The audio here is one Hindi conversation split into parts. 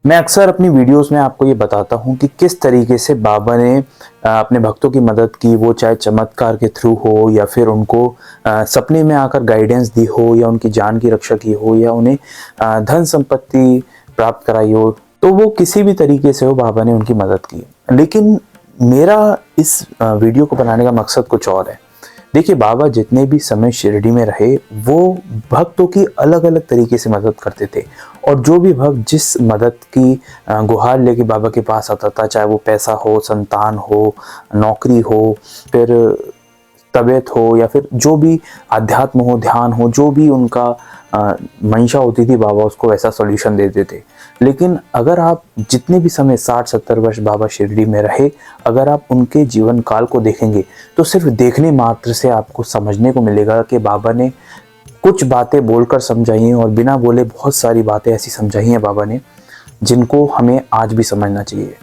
मैं अक्सर अपनी वीडियोस में आपको ये बताता हूँ कि किस तरीके से बाबा ने अपने भक्तों की मदद की, वो चाहे चमत्कार के थ्रू हो या फिर उनको सपने में आकर गाइडेंस दी हो या उनकी जान की रक्षा की हो या उन्हें धन संपत्ति प्राप्त कराई हो। तो वो किसी भी तरीके से हो, बाबा ने उनकी मदद की। लेकिन मेरा इस वीडियो को बनाने का मकसद कुछ और है। देखिए, बाबा जितने भी समय शिरडी में रहे वो भक्तों की अलग अलग तरीके से मदद करते थे, और जो भी भक्त जिस मदद की गुहार लेके बाबा के पास आता था, चाहे वो पैसा हो, संतान हो, नौकरी हो, फिर तबीयत हो, या फिर जो भी अध्यात्म हो, ध्यान हो, जो भी उनका मंशा होती थी, बाबा उसको वैसा सॉल्यूशन देते थे। लेकिन अगर आप जितने भी समय 60-70 वर्ष बाबा शिरडी में रहे, अगर आप उनके जीवन काल को देखेंगे तो सिर्फ देखने मात्र से आपको समझने को मिलेगा कि बाबा ने कुछ बातें बोलकर समझाई हैं, और बिना बोले बहुत सारी बातें ऐसी समझाई हैं बाबा ने जिनको हमें आज भी समझना चाहिए।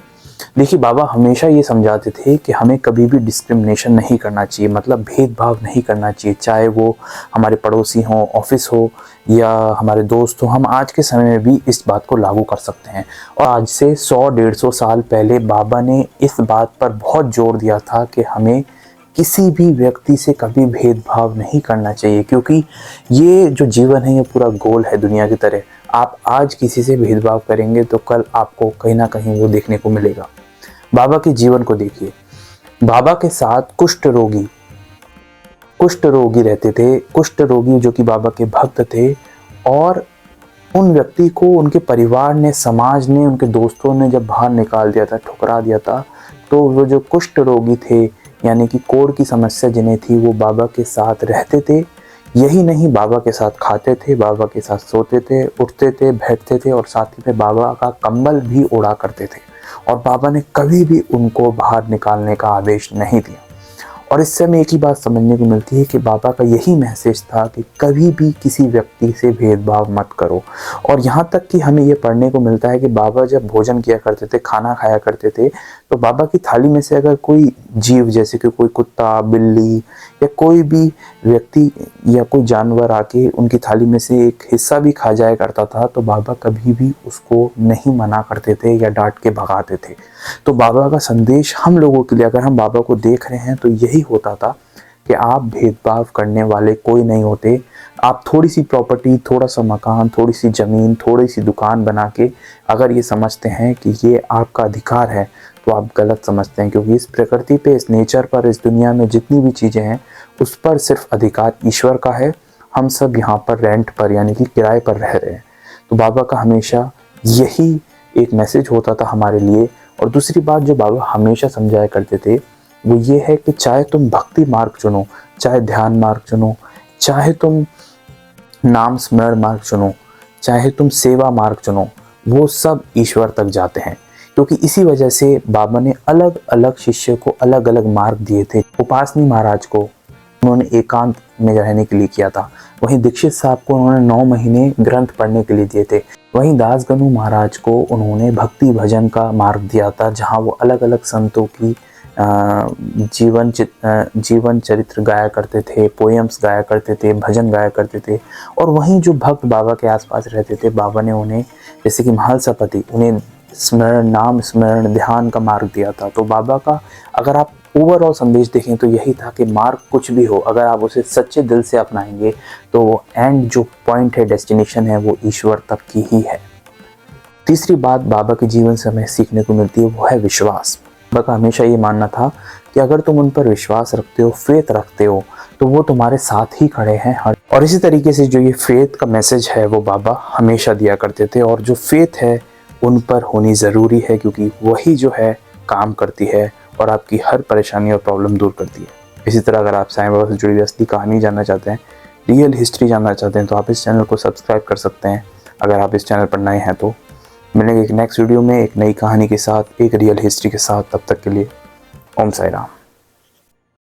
देखिए, बाबा हमेशा ये समझाते थे कि हमें कभी भी डिस्क्रिमिनेशन नहीं करना चाहिए, मतलब भेदभाव नहीं करना चाहिए, चाहे वो हमारे पड़ोसी हों, ऑफिस हो या हमारे दोस्त हो। हम आज के समय में भी इस बात को लागू कर सकते हैं, और आज से 100-150 साल पहले बाबा ने इस बात पर बहुत जोर दिया था कि हमें किसी भी व्यक्ति से कभी भेदभाव नहीं करना चाहिए, क्योंकि ये जो जीवन है ये पूरा गोल है दुनिया की तरह। आप आज किसी से भेदभाव करेंगे तो कल आपको कहीं ना कहीं वो देखने को मिलेगा। बाबा के जीवन को देखिए, बाबा के साथ कुष्ठ रोगी रहते थे, कुष्ठ रोगी जो कि बाबा के भक्त थे, और उन व्यक्ति को उनके परिवार ने, समाज ने, उनके दोस्तों ने जब बाहर निकाल दिया था, ठुकरा दिया था, तो वो जो कुष्ठ रोगी थे, यानी कि कोढ़ की समस्या जिन्हें थी, वो बाबा के साथ रहते थे। यही नहीं, बाबा के साथ खाते थे, बाबा के साथ सोते थे, उठते थे, बैठते थे, और साथ ही में बाबा का कंबल भी ओढ़ा करते थे, और बाबा ने कभी भी उनको बाहर निकालने का आदेश नहीं दिया। और इससे हमें एक ही बात समझने को मिलती है कि बाबा का यही मैसेज था कि कभी भी किसी व्यक्ति से भेदभाव मत करो। और यहाँ तक कि हमें ये पढ़ने को मिलता है कि बाबा जब भोजन किया करते थे, खाना खाया करते थे, तो बाबा की थाली में से अगर कोई जीव, जैसे कि कोई कुत्ता, बिल्ली या कोई भी व्यक्ति या कोई जानवर आके उनकी थाली में से एक हिस्सा भी खा जाया करता था, तो बाबा कभी भी उसको नहीं मना करते थे या डांट के भगाते थे। तो बाबा का संदेश हम लोगों के लिए, अगर हम बाबा को देख रहे हैं, तो यही होता था कि आप भेदभाव करने वाले कोई नहीं होते। आप थोड़ी सी प्रॉपर्टी, थोड़ा सा मकान, थोड़ी सी ज़मीन, थोड़ी सी दुकान बना के अगर ये समझते हैं कि ये आपका अधिकार है, तो आप गलत समझते हैं, क्योंकि इस प्रकृति पे, इस नेचर पर, इस दुनिया में जितनी भी चीज़ें हैं, उस पर सिर्फ अधिकार ईश्वर का है। हम सब यहाँ पर रेंट पर, यानी कि किराए पर रह रहे हैं। तो बाबा का हमेशा यही एक मैसेज होता था हमारे लिए। और दूसरी बात जो बाबा हमेशा समझाया करते थे वो ये है कि चाहे तुम भक्ति मार्ग चुनो, चाहे ध्यान मार्ग चुनो, चाहे तुम नाम स्मरण मार्ग चुनो, चाहे तुम सेवा मार्ग चुनो, वो सब ईश्वर तक जाते हैं। क्योंकि इसी वजह से बाबा ने अलग अलग शिष्य को अलग अलग मार्ग दिए थे। उपासनी महाराज को उन्होंने एकांत में रहने के लिए किया था, वहीं दीक्षित साहब को उन्होंने 9 महीने ग्रंथ पढ़ने के लिए दिए थे, वहीं दासगनु महाराज को उन्होंने भक्ति भजन का मार्ग दिया था, जहां वो अलग अलग संतों की जीवन चरित्र गाया करते थे, पोएम्स गाया करते थे, भजन गाया करते थे। और वहीं जो भक्त बाबा के आसपास रहते थे, बाबा ने उन्हें, जैसे कि महालसापति, उन्हें स्मरण, नाम स्मरण, ध्यान का मार्ग दिया था। तो बाबा का अगर आप ओवरऑल संदेश देखें तो यही था कि मार्ग कुछ भी हो, अगर आप उसे सच्चे दिल से अपनाएंगे तो एंड जो पॉइंट है, डेस्टिनेशन है, वो ईश्वर तक की ही है। तीसरी बात बाबा के जीवन से हमें सीखने को मिलती है, वो है विश्वास। बाबा का हमेशा ये मानना था कि अगर तुम उन पर विश्वास रखते हो, फेथ रखते हो, तो वो तुम्हारे साथ ही खड़े हैं। और इसी तरीके से जो ये फेथ का मैसेज है वो बाबा हमेशा दिया करते थे, और जो फेथ है उन पर होनी ज़रूरी है, क्योंकि वही जो है काम करती है और आपकी हर परेशानी और प्रॉब्लम दूर करती है। इसी तरह अगर आप साईं बाबा से जुड़ी हुई असली कहानी जानना चाहते हैं, रियल हिस्ट्री जानना चाहते हैं, तो आप इस चैनल को सब्सक्राइब कर सकते हैं। अगर आप इस चैनल पर नए हैं तो मिलेंगे एक नेक्स्ट वीडियो में एक नई कहानी के साथ, एक रियल हिस्ट्री के साथ। तब तक के लिए ओम साई राम।